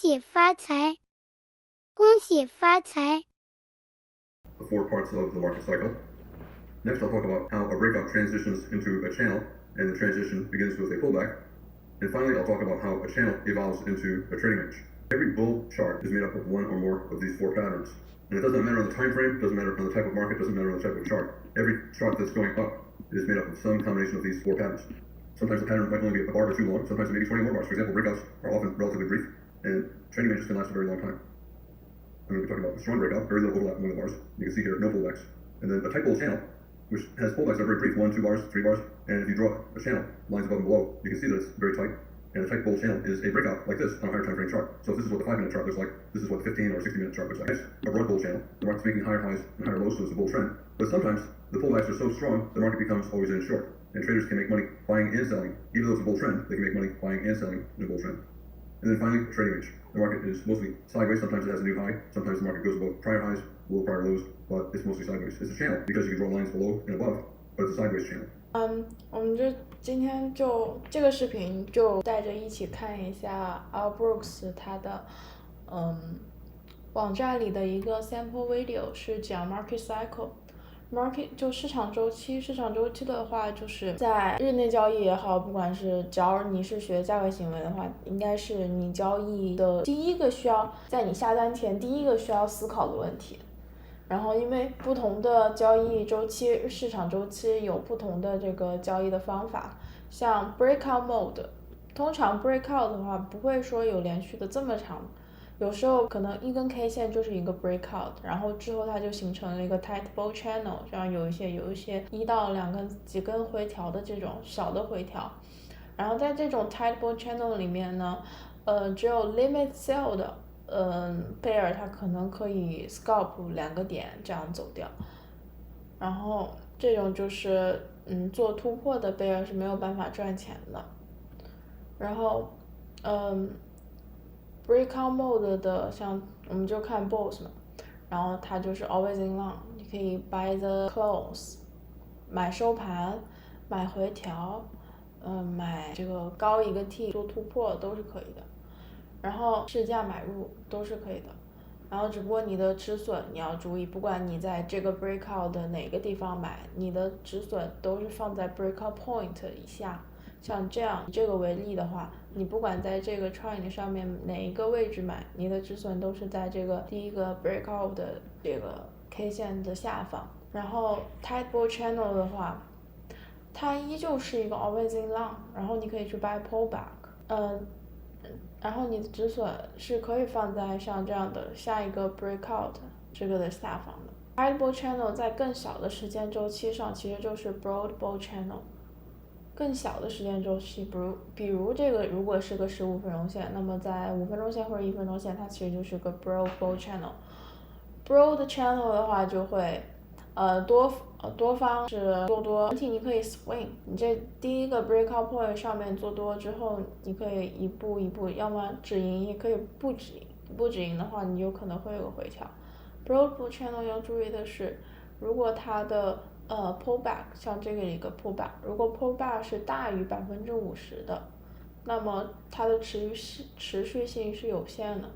喜发财，恭喜发财。The four parts of the market cycle. Next, I'll talk about how a breakout transitions into a channel, and the transition begins with a pullback. And finally, I'll talk about how a channel evolves into a trading range. Every bull chart is made up of one or more of these four patterns. And it doesn't matter on the time frame, doesn't matter on the type of market, doesn't matter on the type of chart. Every chart that's going up is made up of some combination of these four patterns. Sometimes the pattern might only be a bar or two long, sometimes maybe 20 more bars. For example, breakouts are often relatively brief, and trading ranges can last a very long time. I'm going to be talking about a strong breakout, very little overlap among the bars. You can see here, no pullbacks. And then a tight bull channel, which has pullbacks that are very brief, 1, 2 bars, 3 bars. And if you draw a channel, lines above and below, you can see that it's very tight. And a tight bull channel is a breakout like this on a higher time frame chart. So if this is what the 5-minute chart looks like, this is what the 15 or 60-minute chart looks like. Next, a broad bull channel. The market's making higher highs and higher lows, so it's a bull trend. But sometimes the pullbacks are so strong, the market becomes always in short. And traders can make money buying and selling. Even though it's a bull trend, they can make money buying and selling in a bull trend. And then finally, a trading range. The market is mostly sideways. Sometimes it has a new high. Sometimes the market goes above prior highs, below prior lows, but it's mostly sideways. It's a channel because you can draw lines below and above, but it's a sideways channel. 我们今天就这个视频就带着一起看一下 Al Brooks 他的网站里的一个 sample video， 是讲 market cycle。market 就市场周期的话，就是在日内交易也好，不管是假如你是学价格行为的话，应该是你交易的第一个需要在你下单前第一个需要思考的问题。然后因为不同的交易周期，市场周期有不同的这个交易的方法，像 breakout mode， 通常 breakout 的话不会说有连续的这么长，有时候可能一根 K 线就是一个 breakout， 然后之后它就形成了一个 tight bull channel， 这样有一些1到2根几根回调的这种小的回调，然后在这种 tight bull channel 里面呢，只有 limit sell 的。bear 它可能可以 scalp 2个点这样走掉，然后这种就是做突破的 bear 是没有办法赚钱的。然后breakout mode 的像我们就看 bulls 嘛，然后它就是 always in long， 你可以 buy the close， 买收盘，买回调，买这个高一个 T 做突破都是可以的。然后市价买入都是可以的，然后只不过你的止损你要注意，不管你在这个 breakout 的哪个地方买，你的止损都是放在 breakout point 以下。像这样以这个为例的话，你不管在这个 trend 上面哪一个位置买，你的止损都是在这个第一个 breakout 的这个 K 线的下方。然后 tight bull channel 的话，它依旧是一个 always in long， 然后你可以去 buy pullback，然后你的止损是可以放在像这样的下一个 breakout 这个的下方的。tight bull channel 在更小的时间周期上其实就是 broad bull channel， 更小的时间周期，比如这个如果是个15分钟线，那么在5分钟线或者1分钟线，它其实就是个 broad bull channel。broad channel 的话就会多方是做多，整体你可以 swing， 你这第一个 breakout point 上面做多之后，你可以一步一步，要么止盈，也可以不止盈。不止盈的话，你有可能会有个回调。broad bull channel 要注意的是，如果它的pullback， 像这个一个 pullback， 如果 pullback 是大于50%的，那么它的持续性是有限的。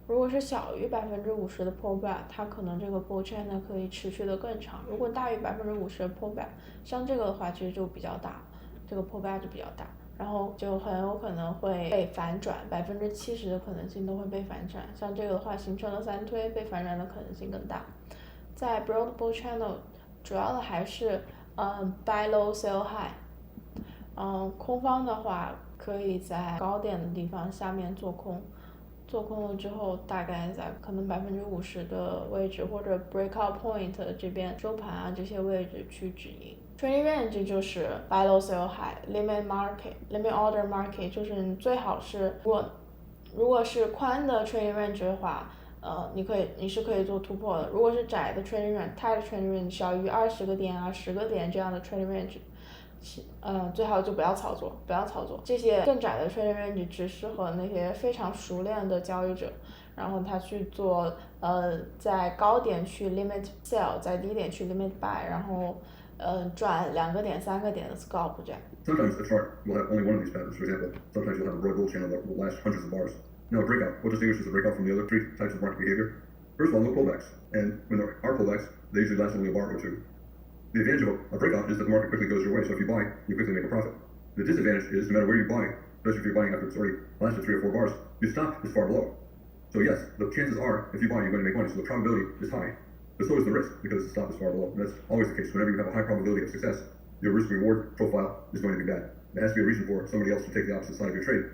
如果是小于50%的 pullback， 它可能这个 bull channel 可以持续的更长。如果大于50%的 pullback， 像这个的话其实就比较大，这个 pullback 就比较大，然后就很有可能会被反转，70%的可能性都会被反转。像这个的话形成了3推，被反转的可能性更大。在 broad bull channel 主要的还是buy low sell high，空方的话可以在高点的地方下面做空。做空了之后，大概在可能50%的位置或者 breakout point 这边收盘啊这些位置去止盈。trading range 就是 buy low sell high，limit order market 就是你最好是如果是宽的 trading range 的话，你是可以做突破的。如果是窄的 trading range，tight trading range 小于20个点啊10个点这样的 trading range。最好就不要操作。这些更窄的 trading range 只适合那些非常熟练的交易者，然后他去做在高点去 limit sell， 在低点去 limit buy， 然后赚2个点3个点的 scalp 这样。Sometimes a chart will have only one of these patterns. For example, sometimes you'll have a broad bull channel that will last hundreds of bars. Now, a breakout, what distinguishes a breakout from the other three types of market behavior? First of all, no pullbacks. And when there are pullbacks, they usually last only a bar or two. The advantage of a breakout is that the market quickly goes your way, so if you buy, you quickly make a profit. The disadvantage is no matter where you buy, especially if you're buying after it's already lasted 3 or 4 bars, your stop is far below. So yes, the chances are, if you buy, you're going to make money, so the probability is high. But so is the risk, because the stop is far below. And that's always the case. Whenever you have a high probability of success, your risk-reward profile is going to be bad. There has to be a reason for somebody else to take the opposite side of your trade.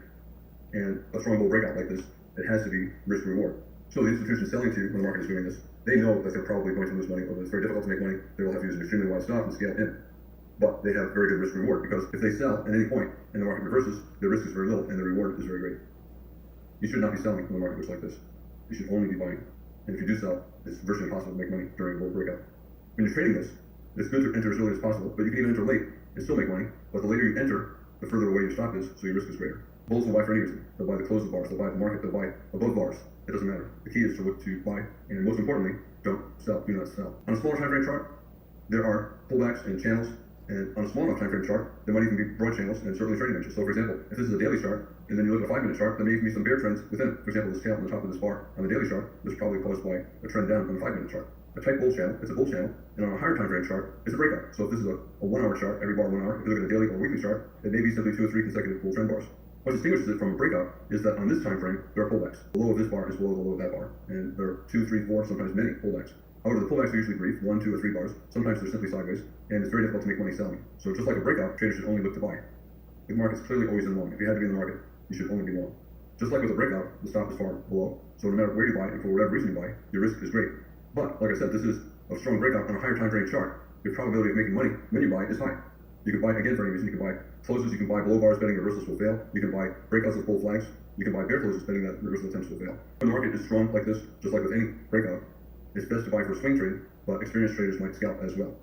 And a strong bull breakout like this, it has to be risk-reward. So the institution selling to you when the market is doing this, they know that they're probably going to lose money, or that it's very difficult to make money. They will have to use an extremely wide stop and scale in. But they have very good risk-reward, because if they sell at any point and the market reverses, their risk is very little and the reward is very great. You should not be selling when the market looks like this. You should only be buying. And if you do sell, it's virtually impossible to make money during a bull breakout. When you're trading this, it's good to enter as early as possible, but you can even enter late and still make money. But the later you enter, the further away your stop is, so your risk is greater. Bulls will buy for any reason. They'll buy the close of bars, they'll buy the market, they'll buy above bars. It doesn't matter. The key is to look to buy, and most importantly, don't sell. Do not sell. On a smaller time frame chart, there are pullbacks and channels, and on a small enough time frame chart, there might even be broad channels and certainly trading ranges. So for example, if this is a daily chart, and then you look at a 5-minute chart, there may even be some bear trends within it. For example, this tail on the top of this bar on the daily chart was probably caused by a trend down on the 5-minute chart. A tight bull channel, it's a bull channel, and on a higher time frame chart, it's a breakout. So if this is a 1-hour chart, every bar 1 hour, if you look at a daily or weekly chart, it may be simply 2 or 3 consecutive bull trend bars. What distinguishes it from a breakout is that on this time frame, there are pullbacks. The low of this bar is below the low of that bar, and there are 2, 3, 4, sometimes many pullbacks. However, the pullbacks are usually brief, 1, 2, or 3 bars. Sometimes they're simply sideways, and it's very difficult to make money selling. So just like a breakout, traders should only look to buy. The market's clearly always in long. If you had to be in the market, you should only be long. Just like with a breakout, the stop is far below. So no matter where you buy and for whatever reason you buy, your risk is great. But like I said, this is a strong breakout on a higher time frame chart. Your probability of making money when you buy is high. You can buy again for any reason. You can buy closes, you can buy below bars betting reversals will fail. You can buy breakouts of bull flags. You can buy bear closes betting that reversal attempts will fail. When the market is strong like this, just like with any breakout, it's best to buy for a swing trade, but experienced traders might scalp as well.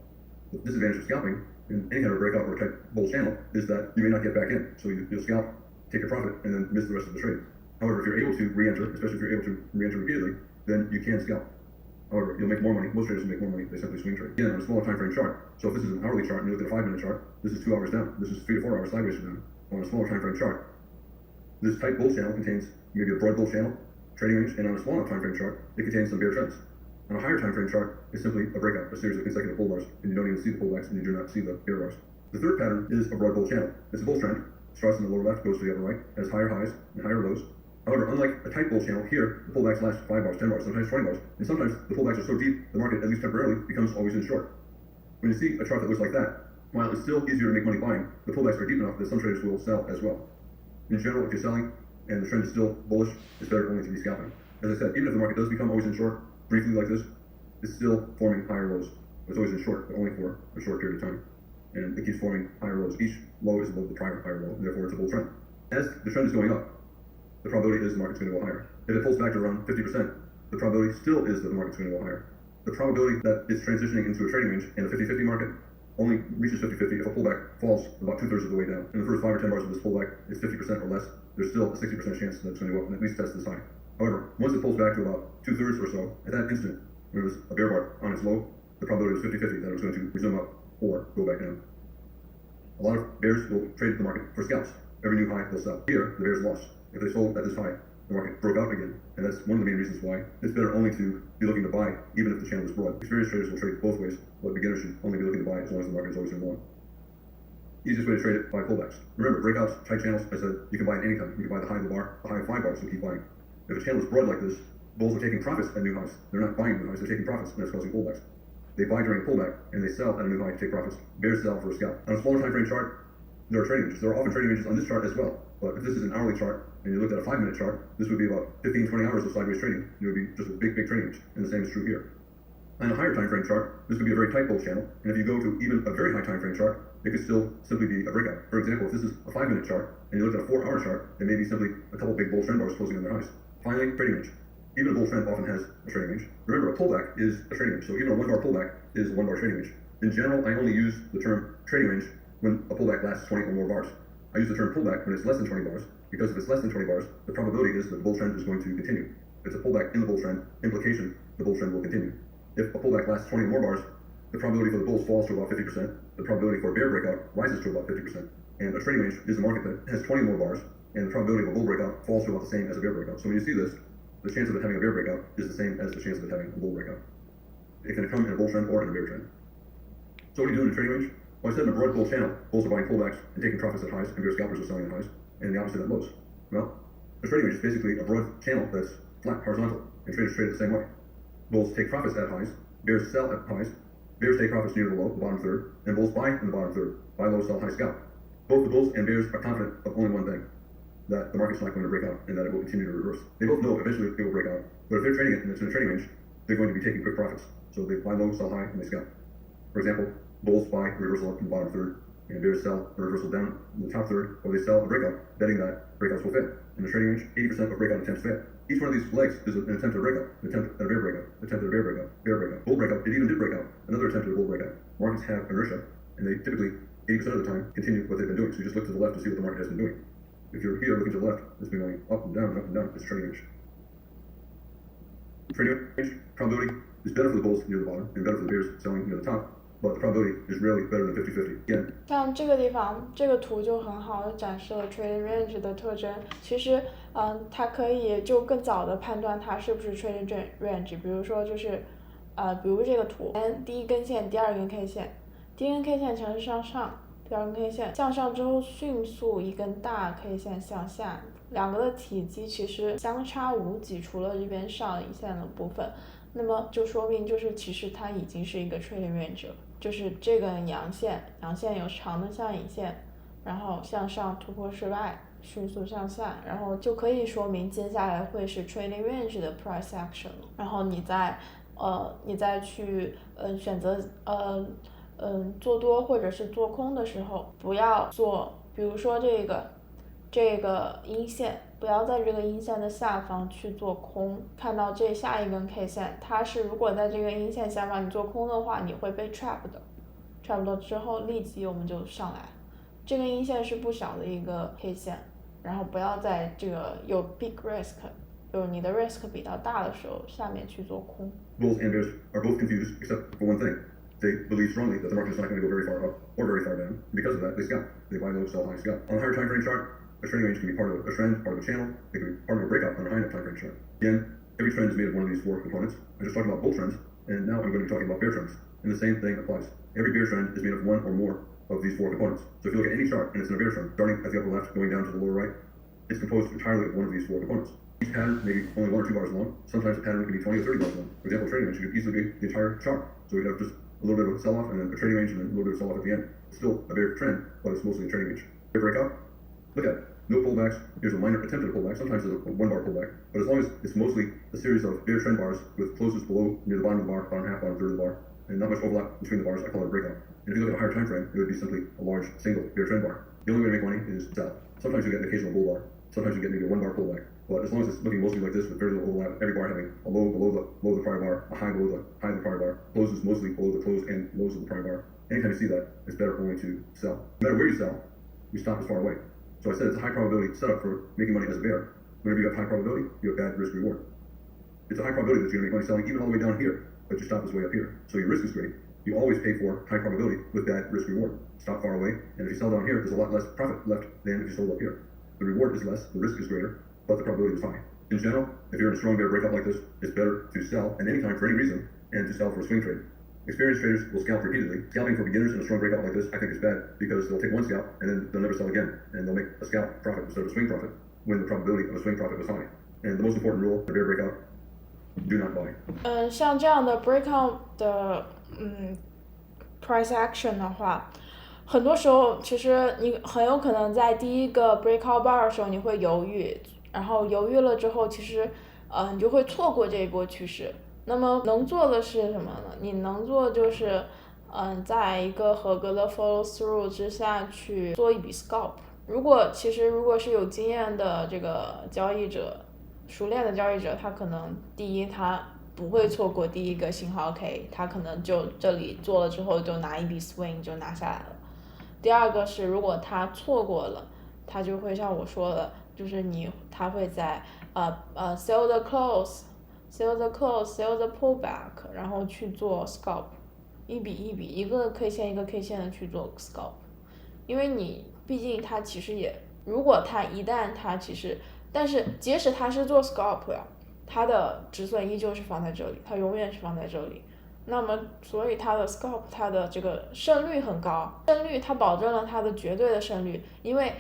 The disadvantage of scalping in any kind of breakout or type bull channel is that you may not get back in. So you'll scalp, take a profit, and then miss the rest of the trade. However, if you're able to re-enter, especially if you're able to re-enter repeatedly, then you can scalp. However, you'll make more money. Most traders will make more money. They simply swing trade. Again, on a smaller time frame chart. So if this is an hourly chart and you look at a 5-minute chart, this is 2 hours down. This is 3 to 4 hours sideways down. On a smaller time frame chart, this tight bull channel contains maybe a broad bull channel, trading range, and on a smaller time frame chart, it contains some bear trends. On a higher time frame chart, it's simply a breakout, a series of consecutive bull bars, and you don't even see the pullbacks, and you do not see the bear bars. The third pattern is a broad bull channel. It's a bull trend. Starts in the lower left, goes to the upper right, has higher highs and higher lows. However, unlike a tight bull channel, here, the pullbacks last 5 bars, 10 bars, sometimes 20 bars, and sometimes the pullbacks are so deep, the market, at least temporarily, becomes always in short. When you see a chart that looks like that, while it's still easier to make money buying, the pullbacks are deep enough that some traders will sell as well. In general, if you're selling and the trend is still bullish, it's better only to be scalping. As I said, even if the market does become always in short, briefly like this, it's still forming higher lows. It's always in short, but only for a short period of time. And it keeps forming higher lows. Each low is above the prior higher low, and therefore it's a bull trend. As the trend is going up, the probability is the market's going to go higher. If it pulls back to around 50%, the probability still is that the market's going to go higher. The probability that it's transitioning into a trading range in a 50-50 market only reaches 50-50 if a pullback falls about 2/3 of the way down. In the first 5 or 10 bars of this pullback, it's 50% or less. There's still a 60% chance that it's going to go up and at least test this high. However, once it pulls back to about 2/3 or so, at that instant, when it was a bear bar on its low, the probability was 50-50 that it was going to resume up or go back down. A lot of bears will trade the market for scalps. Every new high they'll sell. Here, the bears lost. If they sold at this high, the market broke out again, and that's one of the main reasons why it's better only to be looking to buy, even if the channel is broad. Experienced traders will trade both ways, but beginners should only be looking to buy as long as the market is always in long. Easiest way to trade it, buy pullbacks. Remember, breakouts, tight channels, I said, you can buy at any time. You can buy the high of the bar, the high of 5 bars, and keep buying. If a channel is broad like this, bulls are taking profits at new highs. They're not buying new highs, they're taking profits, and that's causing pullbacks. They buy during a pullback, and they sell at a new high to take profits. Bears sell for a scalp. On a smaller time frame chart, there are trading ranges. There are often trading ranges on this chart as well. But if this is an hourly chart, and you looked at a 5-minute chart, this would be about 15-20 hours of sideways trading. It would be just a big trading range, and the same is true here. On a higher time frame chart, this could be a very tight bull channel, and if you go to even a very high time frame chart, it could still simply be a breakout. For example, if this is a 5-minute chart, and you looked at a 4-hour chart, it may be simply a couple big bull trend bars closing on their highs. Finally, trading range. Even a bull trend often has a trading range. Remember, a pullback is a trading range, so even a 1-bar pullback is a 1-bar trading range. In general, I only use the term trading range when a pullback lasts 20 or more bars. I use the term pullback when it's less than 20 bars, because if it's less than 20 bars, the probability is that the bull trend is going to continue. If it's a pullback in the bull trend, implication, the bull trend will continue. If a pullback lasts 20 or more bars, the probability for the bulls falls to about 50%, the probability for a bear breakout rises to about 50%. And a trading range is a market that has 20 more bars, and the probability of a bull breakout falls to about the same as a bear breakout. So when you see this, the chance of it having a bear breakout is the same as the chance of it having a bull breakout. It can come in a bull trend or in a bear trend. So what do you do in a trading range? Well, I said in a broad bull channel, bulls are buying pullbacks and taking profits at highs, and bear scalpers are selling at highs, and the opposite at lows. Well, a trading range is basically a broad channel that's flat, horizontal, and traders trade it the same way. Bulls take profits at highs, bears sell at highs, bears take profits near the low, the bottom third, and bulls buy in the bottom third, buy low, sell high, scalp. Both the bulls and bears are confident of only one thing, that the market's not going to break out and that it will continue to reverse. They both know eventually it will break out, but if they're trading it and it's in a trading range, they're going to be taking quick profits. So they buy low, sell high, and they scalp. For example, bulls buy a reversal up in the bottom third, and bears sell a reversal down in the top third, or they sell a breakout, betting that breakouts will fail. In the trading range, 80% of breakout attempts fail. Each one of these legs is an attempt at a breakout, an attempt at a bear breakout, attempt at a bear breakout, bear breakout, bull breakout. It even did break out, another attempt at a bull breakout. Markets have inertia, and they typically 80% of the time continue what they've been doing. So you just look to the left to see what the market has been doing. If you're here looking to the left, it's been going up and down and up and down. It's trading range. Trading range probability is better for the bulls near the bottom and better for the bears selling near the top, but the probability is rarely better than 50-50. Again, 像这个地方，这个图就很好的展示了 trading range 的特征。其实，它可以就更早的判断它是不是 trading range。比如说就是，比如这个图，第一根线，第二根 K 线，第一根 K 线呈现向上，第二根 K 线向上之后迅速一根大 K 线向下，两个的体积其实相差无几，除了这边上影线的部分。那么就说明就是其实它已经是一个 trading range 了，就是这根阳线有长的下影线，然后向上突破失败，迅速向下，然后就可以说明接下来会是 trading range 的 price action 了。然后你再去选择做多或者是做空的时候，不要做，比如说这个阴线，不要在这个阴线的下方去做空。看到这下一根 K 线，它是如果在这个阴线下方你做空的话，你会被 trap 的。trap 了之后立即我们就上来。这个阴线是不小的一个 K 线，然后不要在这个有 big risk， 就是你的 risk 比较大的时候下面去做空。Bulls and bears are both confused except for one thing. They believe strongly that the market is not going to go very far up or very far down. Because of that, they scalp. They buy low, sell high, scalp. On a higher time frame chart, a trading range can be part of a trend, part of a channel. It can be part of a breakout on a high enough time frame chart. Again, every trend is made of one of these four components. I just talked about bull trends, and now I'm going to be talking about bear trends. And the same thing applies. Every bear trend is made of one or more of these four components. So if you look at any chart and it's in a bear trend, starting at the upper left, going down to the lower right, it's composed entirely of one of these four components. Each pattern may be only 1 or 2 bars long. Sometimes a pattern can be 20 or 30 bars long. For example, trading range could easily be the entire chart. So we have just a little bit of a sell-off and then a trading range and then a little bit of sell-off at the end. It's still a bear trend, but it's mostly a trading range. Bear breakout? Look at it. No pullbacks. Here's a minor attempt at a pullback. Sometimes it's a 1 bar pullback. But as long as it's mostly a series of bear trend bars with closes below near the bottom of the bar, bottom half, bottom third of the bar, and not much overlap between the bars, I call it a breakout. And if you look at a higher time frame, it would be simply a large single bear trend bar. The only way to make money is sell. Sometimes you get an occasional bull bar. Sometimes you get maybe a 1 bar pullback. But as long as it's looking mostly like this with very little overlap, every bar having a low below the prior bar, a high below the high of the prior bar, closes mostly below the close and lows of the prior bar. Anytime you see that, it's better only to sell. No matter where you sell, you stop as far away. So I said it's a high probability setup for making money as a bear. Whenever you have high probability, you have bad risk reward. It's a high probability that you're going to make money selling even all the way down here, but your stop is way up here. So your risk is great. You always pay for high probability with bad risk reward. Stop far away, and if you sell down here, there's a lot less profit left than if you sold up here. The reward is less, the risk is greater, but the probability is high. In general, if you're in a strong bear breakout like this, it's better to sell at any time for any reason and to sell for a swing trade. Experienced traders will scalp repeatedly. Scalping for beginners in a strong breakout like this, I think is bad because they'll take one scalp and then they'll never sell again, and they'll make a scalp profit instead of a swing profit when the probability of a swing profit was high. And the most important rule in a bear breakout, do not buy. 像这样的 breakout 的price action 的话，很多时候其实你很有可能在第一个 breakout bar 的时候你会犹豫，然后犹豫了之后，其实你就会错过这一波趋势。那么能做的是什么呢？你能做就是在一个合格的 follow through 之下去做一笔 scalp。如果是有经验的这个交易者，熟练的交易者，他可能第一他不会错过第一个信号 K， 他可能就这里做了之后就拿一笔 swing 就拿下来了。第二个是如果他错过了，他就会像我说的，就是他会在sell the close。sell the close，sell the pullback， 然后去做 scalp， 一笔一笔，一个 K 线一个 K 线的去做 scalp， 因为你毕竟它其实也如果它一旦它其实，但是即使它是做 scalp 呀，它的止损依旧是放在这里，它永远是放在这里。那么，所以它的 scalp 它的这个胜率很高，胜率它保证了它的绝对的胜率，因为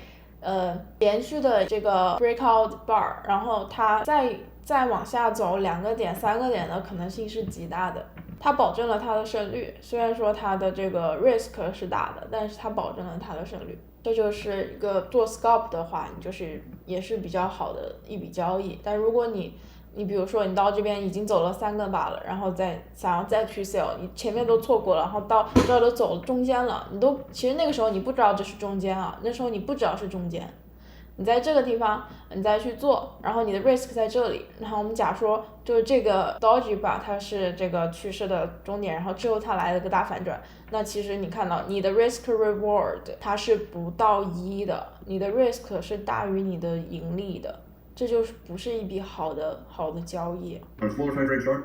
连续的这个 breakout bar， 然后它再往下走2个点、3个点的可能性是极大的，它保证了它的胜率。虽然说它的这个 risk 是大的，但是它保证了它的胜率。这就是一个做 scalp 的话，你就是也是比较好的一笔交易。但如果你比如说你到这边已经走了3个把了，然后想要再去 sell， 你前面都错过了，然后到这儿都走中间了，其实那个时候你不知道这是中间啊，那时候你不知道是中间，你在这个地方你再去做，然后你的 risk 在这里，然后我们假说就是这个 doji bar 它是这个趋势的终点，然后之后它来了个大反转，那其实你看到你的 risk reward 它是不到1的，你的 risk 是大于你的盈利的，这就是不是一笔好的交易。On a smaller time frame chart,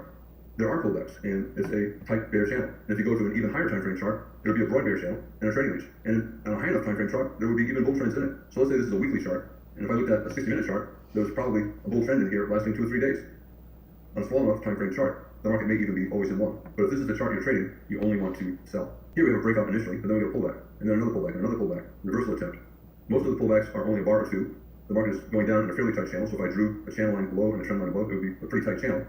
there are pullbacks, and it's a tight bear channel. And if you go to an even higher time frame chart, there will be a broad bear channel and a trading range. And on a high enough time frame chart, there would be even bull trends in it. So let's say this is a weekly chart, and if I looked at a 60-minute chart, there's probably a bull trend in here lasting 2 or 3 days. On a small enough time frame chart, the market may even be always in long. But if this is the chart you're trading, you only want to sell. Here we have a breakout initially, but then we get a pullback, and then another pullback, and another pullback, reversal attempt. Most of the pullbacks are only a bar or two. The market is going down in a fairly tight channel, so if I drew a channel line below and a trend line above, it would be a pretty tight channel.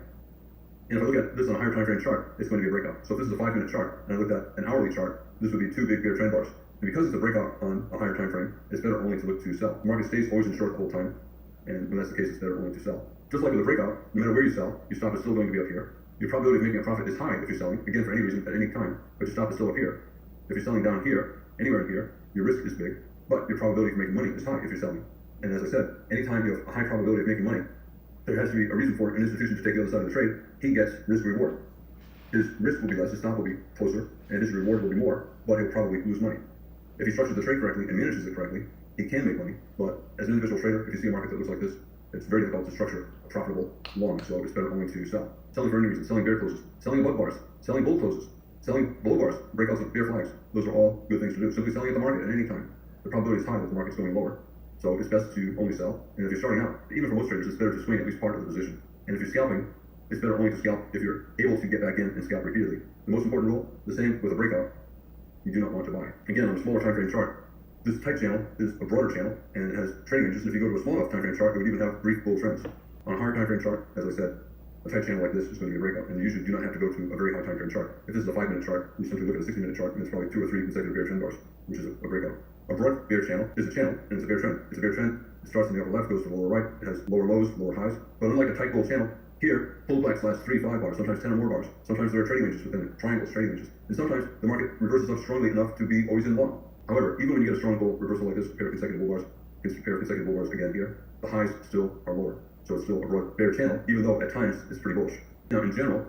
And if I look at this on a higher time frame chart, it's going to be a breakout. So if this is a 5-minute chart, and I looked at an hourly chart, this would be 2 big bear trend bars. And because it's a breakout on a higher time frame, it's better only to look to sell. The market stays always in short the whole time, and when that's the case, it's better only to sell. Just like with a breakout, no matter where you sell, your stop is still going to be up here. Your probability of making a profit is high if you're selling, again, for any reason, at any time, but your stop is still up here. If you're selling down here, anywhere in here, your risk is big, but your probability of making money is high if you're selling. And as I said, anytime you have a high probability of making money, there has to be a reason for an institution to take the other side of the trade. He gets risk reward. His risk will be less, his stop will be closer, and his reward will be more, but he'll probably lose money. If he structures the trade correctly and manages it correctly, he can make money, but as an individual trader, if you see a market that looks like this, it's very difficult to structure a profitable long, so it's better only to sell. Selling for any reason, selling bear closes, selling above bars, selling bull closes, selling below bars, breakouts of bear flags, those are all good things to do. Simply selling at the market at any time. The probability is high that the market's going lower, so it's best to only sell. And if you're starting out, even for most traders, it's better to swing at least part of the position. And if you're scalping, it's better only to scalp if you're able to get back in and scalp repeatedly. The most important rule, the same with a breakout, you do not want to buy. Again, on a smaller time frame chart, this tight channel is a broader channel and it has trading ranges. If you go to a small enough time frame chart, it would even have brief bull trends. On a higher time frame chart, as I said, a tight channel like this is going to be a breakout, and you usually do not have to go to a very high time frame chart. If this is a 5-minute chart, you simply look at a 60-minute chart, and it's probably 2 or 3 consecutive bear trend bars, which is a breakout. A broad bear channel is a channel, and it's a bear trend. It's a bear trend. It starts in the upper left, goes to the lower right. It has lower lows, lower highs. But unlike a tight bull channel, here, pullbacks last 3, 5 bars, sometimes 10 or more bars. Sometimes there are trading ranges within it, triangles, trading ranges. And sometimes the market reverses up strongly enough to be always in long. However, even when you get a strong bull reversal like this, pair of consecutive bull bars again here, the highs still are lower. So it's still a broad bear channel, even though at times it's pretty bullish. Now, in general,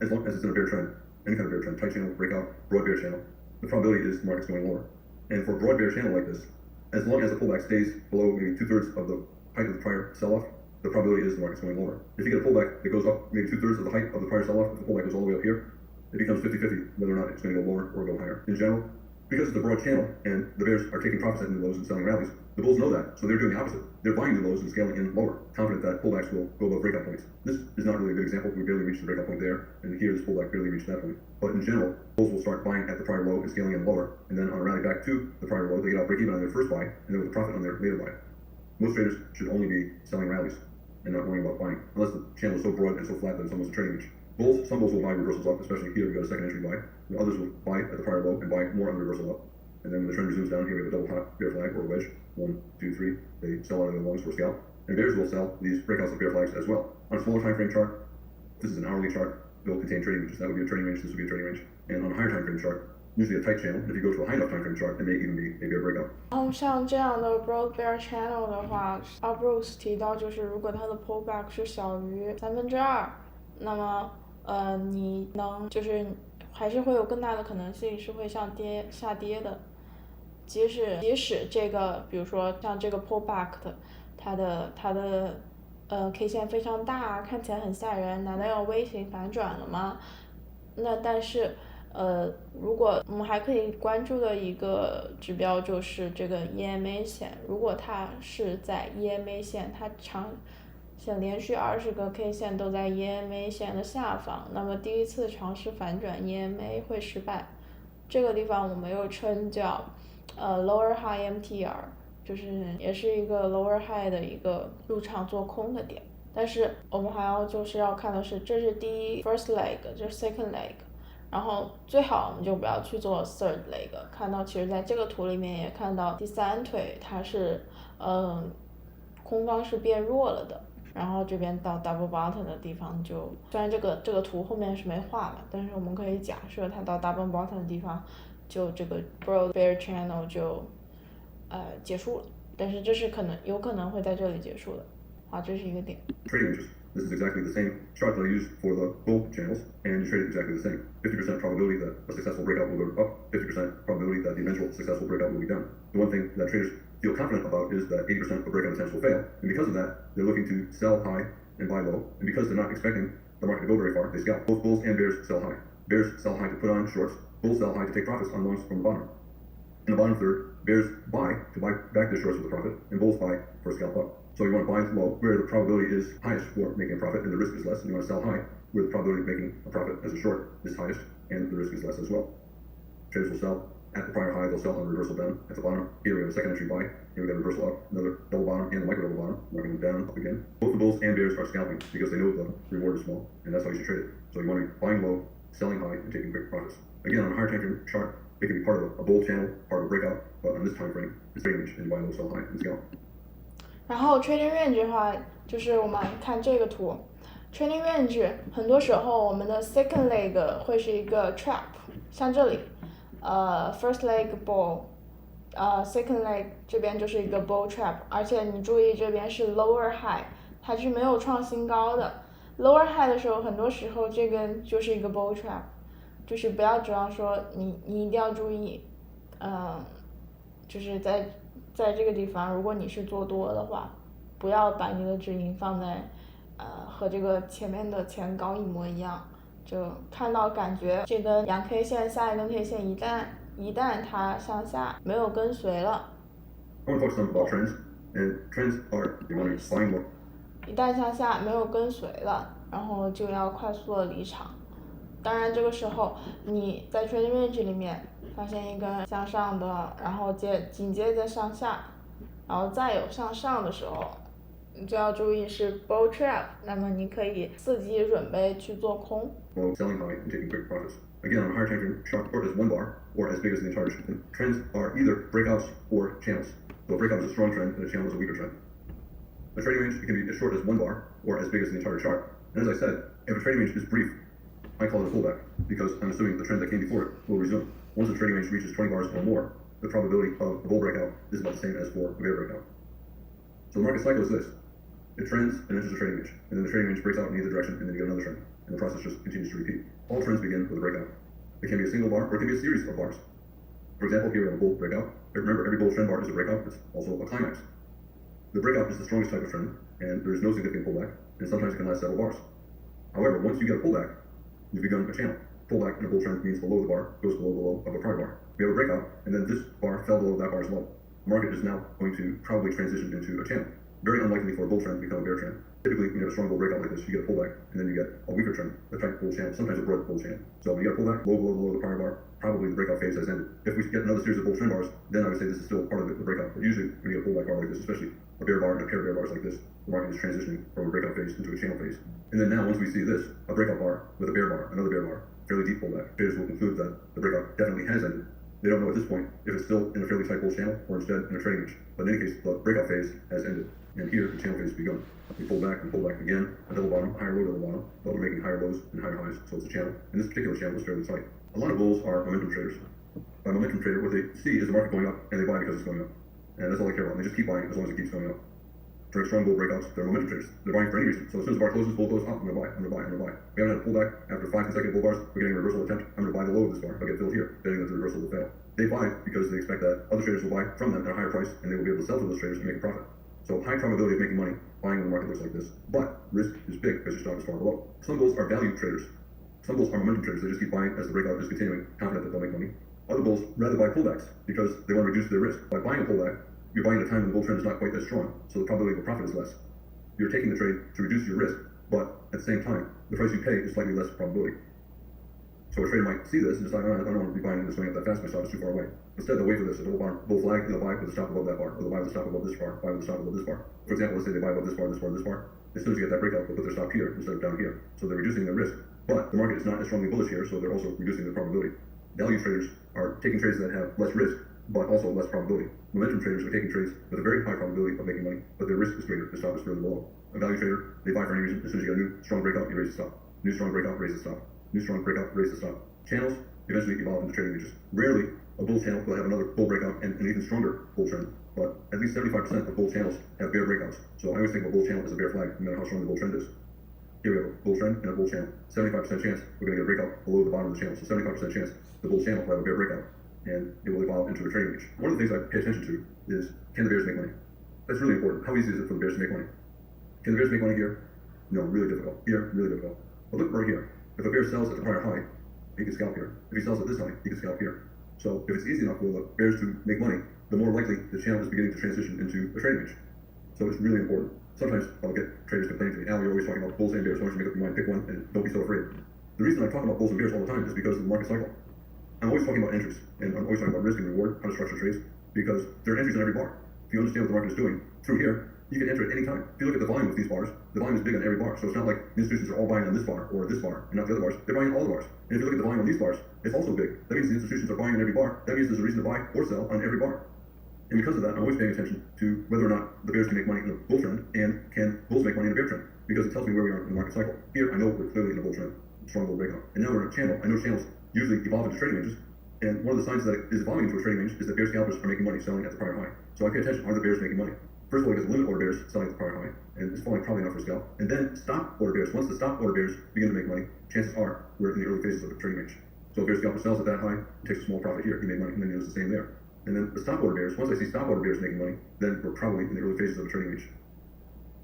as long as it's in a bear trend, any kind of bear trend, tight channel, breakout, broad bear channel, the probability is the market's going lower. And for a broad bear channel like this, as long as the pullback stays below maybe 2/3 of the height of the prior sell-off, the probability is the market's going lower. If you get a pullback that goes up maybe 2/3 of the height of the prior sell-off, if the pullback goes all the way up here, it becomes 50-50 whether or not it's going to go lower or go higher. In general, because it's a broad channel and the bears are taking profits at new lows and selling rallies, the bulls know that, so they're doing the opposite. They're buying new lows and scaling in lower, confident that pullbacks will go above breakout points. This is not really a good example. We barely reached the breakout point there, and here this pullback barely reached that point. But in general, bulls will start buying at the prior low and scaling in lower, and then on a rally back to the prior low, they get out break even on their first buy, and then with a profit on their later buy. Most traders should only be selling rallies and not worrying about buying, unless the channel is so broad and so flat that it's almost a trading range. Some bulls will buy reversals up, especially here we got a second entry buy. And others will buy at the prior low and buy more on the reversal up. And then when the trend resumes down, here we have a double top bear flag or a wedge. 1, 2, 3. They sell out of the longs for a scalp. And bears will sell these breakouts of bear flags as well. On a smaller time frame chart, this is an hourly chart. They'll contain trading ranges. That would be a trading range. This would be a trading range. And on a higher time frame chart, usually a tight channel. And if you go to a high enough time frame chart, it may even be maybe a breakout. 然后像这样的 broad bear channel 的话 ，Bruce 提到就是如果它的 pullback 是小于2/3，那么你能就是还是会有更大的可能性是会下跌的。即使这个，比如说像这个 pullback 的，它的K 线非常大，看起来很吓人，难道要微型反转了吗？那但是如果我们还可以关注的一个指标就是这个 EMA 线，如果它是在 EMA 线，它像连续20个 K 线都在 EMA 线的下方，那么第一次尝试反转 EMA 会失败。这个地方我们又称叫lower high MTR， 就是也是一个 lower high 的一个入场做空的点。但是我们还要看的是，这是第一 first leg， 这是 second leg， 然后最好我们就不要去做 third leg。看到其实在这个图里面也看到第三腿它是空方是变弱了的。然后这边到 double bottom 的地方虽然这个图后面是没画的，但是我们可以假设它到 double bottom 的地方，就这个 broad bear channel 就结束了。但是这是有可能会在这里结束的。好，这是一个点。Trading ranges. This is exactly the same chart that I used for the bull channels, and you trade it exactly the same. 50% probability that a successful breakout will go up, 50% probability that the eventual successful breakout will be down. The one thing that traders feel confident about is that 80% of breakout attempts will fail, and because of that, they're looking to sell high and buy low, and because they're not expecting the market to go very far, they scalp. Both bulls and bears sell high. Bears sell high to put on shorts, bulls sell high to take profits on longs from the bottom. In the bottom third, bears buy to buy back their shorts with a profit, and bulls buy for a scalp up. So you want to buy low where the probability is highest for making a profit and the risk is less, and you want to sell high where the probability of making a profit as a short is highest and the risk is less as well. Traders will sell at the prior high, they'll sell on the reversal down at the bottom. Here we have a second entry buy, here we got a reversal up, another double bottom and a micro double bottom, marking them down, up again. Both the bulls and bears are scalping because they know the reward is small, and that's how you should trade it. So you want to be buying low, selling high, and taking big profits. Again, on a higher time frame chart, it can be part of a bull channel, part of a breakout, but on this time frame, it's trading range and buy low, sell high, and scalp. 然后 trading range 的话，就是我们看这个图 ，trading range 很多时候我们的 second leg 会是一个 trap， 像这里，first leg bull， second leg 这边就是一个 bull trap， 而且你注意这边是 lower high， 它是没有创新高的 ，lower high 的时候，很多时候这边就是一个 bull trap， 就是不要指望说你一定要注意，就是在这个地方，如果你是做多的话，不要把你的止盈放在和这个前面的前高一模一样，就看到感觉这根阳 K 线下一根 K 线一旦它向下没有跟随了， I want to talk some about trends, and trends are the money buying more. 一旦向下没有跟随了，然后就要快速的离场。当然这个时候你在 trading range 里面发现一根向上的，然后紧接着向下，然后再有向上的时候，你就要注意是 bull trap， 那么你可以伺机准备去做空。While selling high and taking quick profits. Again, on a higher time frame chart, short is one bar or as big as the entire trend. Trends are either breakouts or channels. So a breakout is a strong trend and a channel is a weaker trend. The trading range can be as short as one bar or as big as the entire chart. And as I said, if a trading range is brief, I call it a pullback because I'm assuming the trend that came before it will resume. Once the trading range reaches 20 bars or more, the probability of a bull breakout is about the same as for a bear breakout. So the market cycle is this. It trends and enters a trading range, and then the trading range breaks out in either direction, and then you get another trend, and the process just continues to repeat. All trends begin with a breakout. It can be a single bar, or it can be a series of bars. For example, here we have a bull breakout. Remember, every bull trend bar is a breakout. It's also a climax. The breakout is the strongest type of trend, and there is no significant pullback, and sometimes it can last several bars. However, once you get a pullback, you've begun a channel. Pullback in a bull trend means below the bar goes below the low of a prior bar. We have a breakout, and then this bar fell below that bar's low. The market is now going to probably transition into a channel. Very unlikely for a bull trend to become a bear trend. Typically, when you have a strong bull breakout like this, you get a pullback, and then you get a weaker trend, a tight bull channel, sometimes a broad bull channel. So when you get a pullback, low below the prior bar, probably the breakout phase has ended. If we get another series of bull trend bars, then I would say this is still part of the breakout. But usually, when you get a pullback bar like this, especially a bear bar and a pair of bear bars like this, the market is transitioning from a breakout phase into a channel phase. And then now, once we see this, a breakout bar with a bear bar, another bear bar, fairly deep pullback, traders will conclude that the breakout definitely has ended. They don't know at this point if it's still in a fairly tight bull channel or instead in a trading range. But in any case, the breakout phase has ended. And here, the channel phase has begun. We pull back and pull back again, a double bottom, higher low, double bottom, but we're making higher lows and higher highs, so it's a channel. And this particular channel is fairly tight. A lot of bulls are momentum traders. By momentum trader, what they see is the market going up, and they buy because it's going up. And that's all they care about. And they just keep buying as long as it keeps going up. For strong bull breakouts, they're momentum traders. They're buying for any reason. So as soon as the bar closes, bull goes up, I'm gonna buy, I'm gonna buy, I'm gonna buy. We haven't had a pullback after 5 consecutive bull bars. We're getting a reversal attempt. I'm gonna buy the low of this bar. I'll get filled here, betting that the reversal will fail. They buy because they expect that other traders will buy from them at a higher price, and they will be able to sell to those traders and make a profit. So high probability of making money buying when the market looks like this. But risk is big because your stock is far below. Some bulls are value traders. Some bulls are momentum traders. They just keep buying as the breakout is continuing, confident that they'll make money. Other bulls rather buy pullbacks because they want to reduce their risk. By buying a pullback, you're buying at a time when the bull trend is not quite as strong, so the probability of a profit is less. You're taking the trade to reduce your risk, but at the same time, the price you pay is slightly less probability. So a trader might see this and decide, I don't want to be buying this going up that fast, my stop is too far away. Instead, they'll wait for this, a bull flag, and they'll buy with a stop above that bar, or they'll buy with a stop above this bar, buy with a stop above this bar. For example, let's say they buy above this bar, this bar, this bar. As soon as you get that breakout, they'll put their stop here instead of down here. So they're reducing their risk. But the market is not as strongly bullish here, so they're also reducing their probability. Value traders are taking trades that have less risk, but also less probability. Momentum traders are taking trades with a very high probability of making money, but their risk is greater, the stop is further below. A value trader, they buy for any reason. As soon as you get a new strong breakout, you raise the stop. New strong breakout, raise the stop. New strong breakout, raise the stop. Channels eventually evolve into trading ranges. Rarely a bull channel will have another bull breakout and an even stronger bull trend, but at least 75% of bull channels have bear breakouts. So I always think of a bull channel as a bear flag, no matter how strong the bull trend is. Here we have a bull trend and a bull channel. 75% chance we're going to get a breakout below the bottom of the channel. So 75% chance the bull channel will have a bear breakout and it will evolve into a trading range. One of the things I pay attention to is, can the bears make money? That's really important. How easy is it for the bears to make money? Can the bears make money here? No, really difficult. Here, really difficult. But look right here. If a bear sells at the prior high, he can scalp here. If he sells at this high, he can scalp here. So if it's easy enough for the bears to make money, the more likely the channel is beginning to transition into a trading range. So it's really important. Sometimes I'll get traders complaining to me, Al, you're always talking about bulls and bears. Why don't you make up your mind, pick one, and don't be so afraid. The reason I talk about bulls and bears all the time is because of the market cycle. I'm always talking about entries, and I'm always talking about risk and reward, how to structure trades, because there are entries in every bar. If you understand what the market is doing, through here, you can enter at any time. If you look at the volume of these bars, the volume is big on every bar. So it's not like the institutions are all buying on this bar or this bar and not the other bars. They're buying on all the bars. And if you look at the volume on these bars, it's also big. That means the institutions are buying on every bar. That means there's a reason to buy or sell on every bar. And because of that, I'm always paying attention to whether or not the bears can make money in a bull trend and can bulls make money in a bear trend, because it tells me where we are in the market cycle. Here, I know we're clearly in a bull trend, strong bull breakout. And now we're in a channel. I know channels usually evolve into trading ranges. And one of the signs that it is evolving into a trading range is that bear scalpers are making money selling at the prior high. So I pay attention, are the bears making money? First of all, because limit order bears selling at the prior high, and it's falling probably not for scalp. And then stop order bears. Once the stop order bears begin to make money, chances are we're in the early phases of a trading range. So if bear scalper sells at that high, takes a small profit here, he made money, and then he does the same there. And then the stop order bears, once I see stop order bears making money, then we're probably in the early phases of a trading range.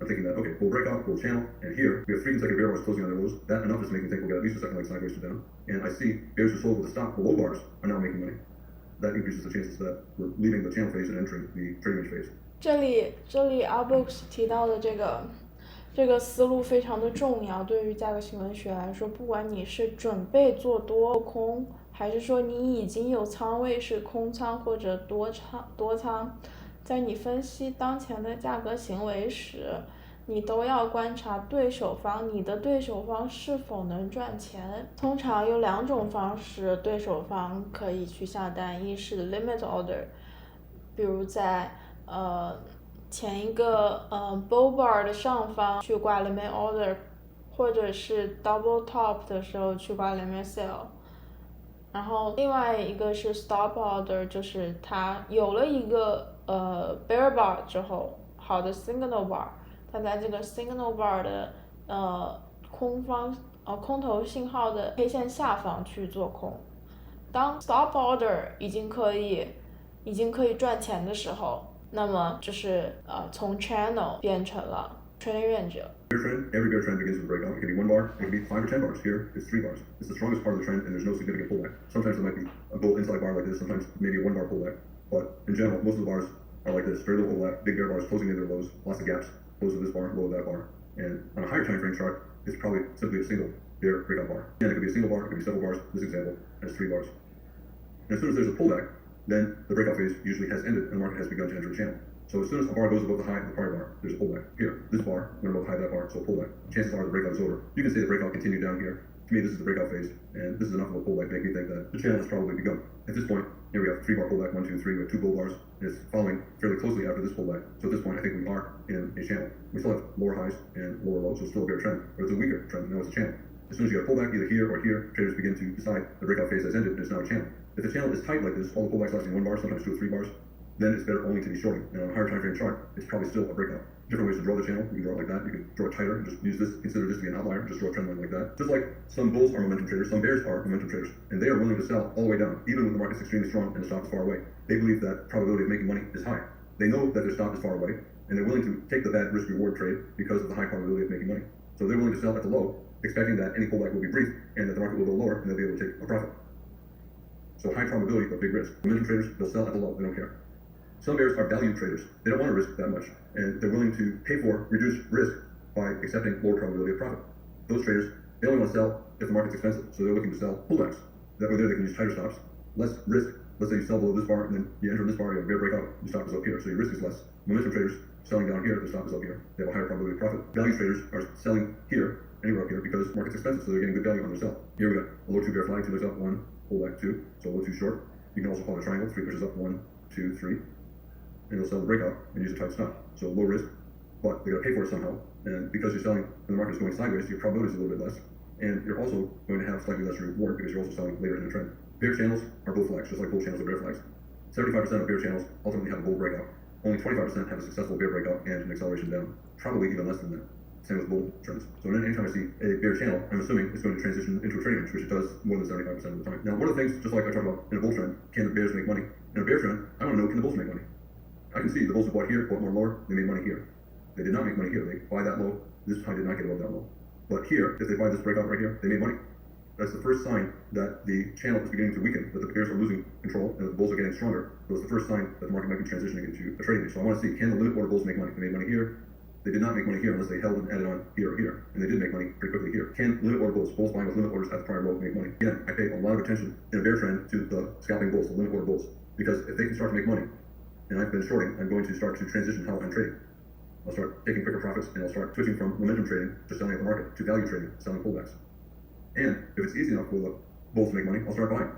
I'm thinking that, okay, bull breakout, bull channel, and here we have 3 consecutive bear bars closing on their lows. That enough is making me think we'll get at least a second leg sideways to down. And I see bears who sold with the stop below bars are now making money. That increases the chances that we're leaving the channel phase and entering the trading range phase. 这里 Albooks 提到的这个思路非常的重要，对于价格行为学来说，不管你是准备做多空，还是说你已经有仓位是空仓或者多仓，在你分析当前的价格行为时，你都要观察对手方，你的对手方是否能赚钱。通常有2种方式，对手方可以去下单，一是 limit order， 比如在前一个bull bar 的上方去挂 limit order， 或者是 double top 的时候去挂 limit sell。然后另外一个是 stop order， 就是它有了一个bear bar 之后，好的 signal bar， 它在这个 signal bar 的空头信号的 K 线下方去做空。当 stop order 已经可以赚钱的时候，那么就是从 channel 变成了 trading range。Bear trend, every bear trend begins with a breakout. It can be 1 bar, it can be 5 or 10 bars. Here, it's 3 bars. It's the strongest part of the trend, and there's no significant pullback. Sometimes there might be a bull inside bar like this, sometimes maybe a 1 bar pullback. But in general, most of the bars are like this. Very little overlap, big bear bars closing near their lows, lots of gaps, close of this bar, low of that bar. And on a higher time frame chart, it's probably simply a single bear breakout bar. And it could be a single bar, it could be several bars. This example has 3 bars. And as soon as there's a pullback, then the breakout phase usually has ended and the market has begun to enter a channel. So as soon as a bar goes above the high of the prior bar, there's a pullback. Here, this bar went above the high of that bar, so a pullback. Chances are the breakout is over. You can say the breakout continued down here. To me, this is the breakout phase, and this is enough of a pullback to make me think that the channel has probably begun. At this point, here we have 3 bar pullback, 1, 2, 3, we have 2 bull bars, and it's following fairly closely after this pullback. So at this point, I think we are in a channel. We still have lower highs and lower lows, so it's still a bear trend, but it's a weaker trend, now it's a channel. As soon as you get a pullback either here or here, traders begin to decide the breakout phase has ended and it's now a channel. If the channel is tight like this, all the pullbacks lasting 1 bar, sometimes 2 or 3 bars, then it's better only to be shorting. And on a higher time frame chart, it's probably still a breakout. Different ways to draw the channel. You can draw it like that. You can draw it tighter and just use this, consider this to be an outlier, just draw a trend line like that. Just like some bulls are momentum traders, some bears are momentum traders, and they are willing to sell all the way down, even when the market's extremely strong and the stop is far away. They believe that probability of making money is high. They know that their stop is far away, and they're willing to take the bad risk-reward trade because of the high probability of making money. So they're willing to sell at the low expecting that any pullback will be brief and that the market will go lower and they'll be able to take a profit. So high probability of big risk. Momentum traders, they'll sell at the low, they don't care. Some bears are value traders. They don't want to risk that much, and they're willing to pay for reduced risk by accepting lower probability of profit. Those traders, they only want to sell if the market's expensive, so they're looking to sell pullbacks. That way there they can use tighter stops, less risk. Let's say you sell below this bar, and then you enter this bar, you have a bear breakout, your stop is up here, so your risk is less. Momentum traders, selling down here, the stop is up here. They have a higher probability of profit. Value traders are selling here, anywhere up here, because the market's expensive, so they're getting good value on their sell. Here we got a low 2 bear flag, 2 legs up, 1, pullback 2, so a low 2 short. You can also call it a triangle, 3 pushes up, 1, 2, 3. And you'll sell the breakout and use a tight stop. So low risk, but they gotta pay for it somehow. And because you're selling when the market is going sideways, your probability is a little bit less. And you're also going to have slightly less reward because you're also selling later in the trend. Bear channels are bull flags, just like bull channels are bear flags. 75% of bear channels ultimately have a bull breakout. Only 25% have a successful bear breakout and an acceleration down. Probably even less than that. Same with bull trends. So anytime I see a bear channel, I'm assuming it's going to transition into a trading range, which it does more than 75% of the time. Now, one of the things, just like I talked about in a bull trend, can the bears make money? In a bear trend, I want to know, can the bulls make money? I can see the bulls who bought here, bought more lower, they made money here. They did not make money here. They buy that low. This high did not get above that low. But here, if they buy this breakout right here, they made money. That's the first sign that the channel is beginning to weaken, that the bears are losing control, and that the bulls are getting stronger. So it's the first sign that the market might be transitioning into a trading range. So I want to see, can the limit order bulls make money? They made money here. They did not make money here unless they held and added on here or here. And they did make money pretty quickly here. Can limit order bulls buying with limit orders at the prior low make money? Again, I pay a lot of attention in a bear trend to the scalping bulls, the limit order bulls. Because if they can start to make money, and I've been shorting, I'm going to start to transition how I'm trading. I'll start taking quicker profits, and I'll start switching from momentum trading to selling at the market to value trading, selling pullbacks. And if it's easy enough for the bulls to make money, I'll start buying.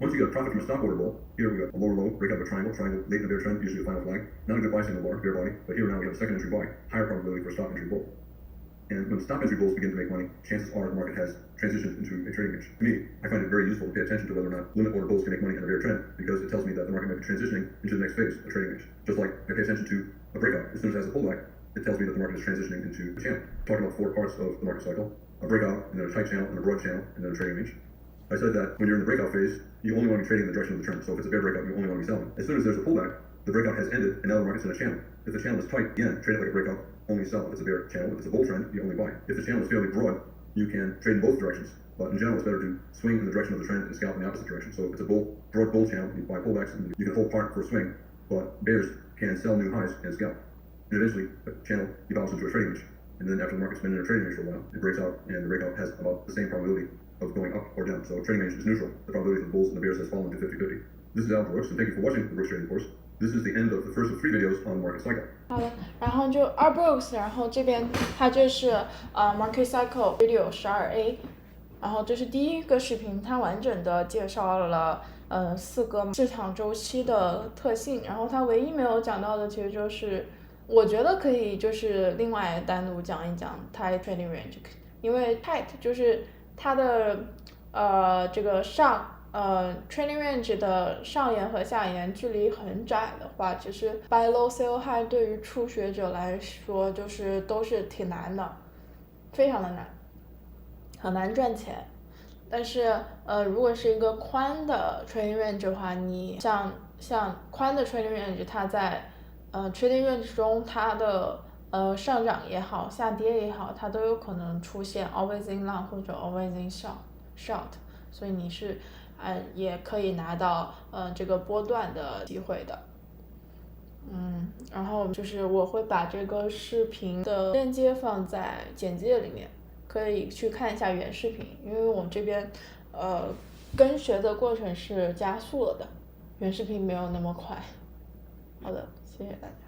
Once you get a profit from a stop order bull, here we got a lower low, breakout of a triangle late in the bear trend, usually a final flag. Not a good buy signal bar, bear body, but here now we have a second entry buy, higher probability for a stop entry bull. And when stop entry bulls begin to make money, chances are the market has transitioned into a trading range. To me, I find it very useful to pay attention to whether or not limit order bulls can make money in a bear trend, because it tells me that the market might be transitioning into the next phase, a trading range. Just like I pay attention to a breakout, as soon as it has a pullback, it tells me that the market is transitioning into a channel. Talking about 4 parts of the market cycle: a breakout, and then a tight channel, and a broad channel, and then a trading range. I said that when you're in the breakout phase, you only want to be trading in the direction of the trend. So if it's a bear breakout, you only want to be selling. As soon as there's a pullback, the breakout has ended, and now the market's in a channel. If the channel is tight, again, trade it like a breakout, only sell if it's a bear channel. If it's a bull trend, you only buy. If the channel is fairly broad, you can trade in both directions. But in general, it's better to swing in the direction of the trend and scalp in the opposite direction. So if it's a broad bull channel, you buy pullbacks, and you can hold part for a swing. But bears can sell new highs and scalp. And eventually, the channel evolves into a trading range. And then after the market's been in a trading range for a while, it breaks out, and the breakout has about the same probability of going up or down. So trading range is neutral. The probability for the bulls and the bears has fallen to 50-50. This is Al Brooks, and thank you for watching the Brooks Trading Course. This is the end of the first of 3 videos on the market cycle. 好的，然后就 R Brooks， 然后这边它就是Market Cycle Video 12A， 然后这是第一个视频，它完整的介绍了4个市场周期的特性，然后它唯一没有讲到的其实就是，我觉得可以就是另外单独讲一讲 Tight Trading Range， 因为 Tight 就是它的这个trading range 的上沿和下沿距离很窄的话，其实 buy low sell high 对于初学者来说就是都是挺难的，非常的难，很难赚钱。但是如果是一个宽的 trading range 的话，你像宽的 trading range， 它在trading range 中它的上涨也好，下跌也好，它都有可能出现 always in long 或者 always in short， 所以你是也可以拿到这个波段的机会的。然后就是我会把这个视频的链接放在简介里面，可以去看一下原视频，因为我这边跟学的过程是加速了的，原视频没有那么快。好的，谢谢大家。